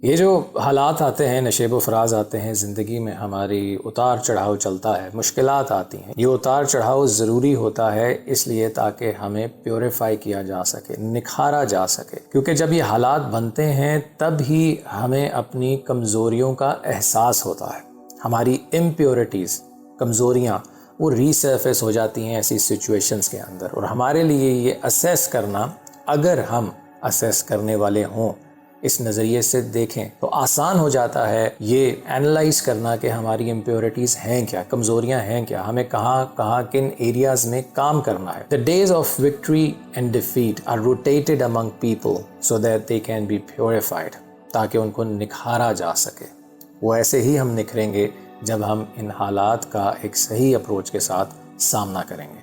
ये जो हालात आते हैं, नशेब व फराज आते हैं ज़िंदगी में, हमारी उतार चढ़ाव चलता है, मुश्किलात आती हैं। ये उतार चढ़ाव ज़रूरी होता है इसलिए ताकि हमें प्योरीफाई किया जा सके, निखारा जा सके। क्योंकि जब ये हालात बनते हैं तब ही हमें अपनी कमज़ोरियों का एहसास होता है। हमारी इम्प्योरिटीज़, कमज़ोरियाँ वो रीसर्फेस हो जाती हैं ऐसी सिचुएशंस के अंदर। और हमारे लिए ये असेस करना, अगर हम असेस करने वाले हों, इस नज़रिए से देखें तो आसान हो जाता है ये एनालाइज करना कि हमारी इम्प्योरिटीज़ हैं क्या, कमज़ोरियां हैं क्या, हमें कहाँ किन एरियाज़ में काम करना है। The days of victory and defeat are rotated among people so that they can be purified, ताकि उनको निखारा जा सके। वो ऐसे ही हम निखरेंगे जब हम इन हालात का एक सही अप्रोच के साथ सामना करेंगे।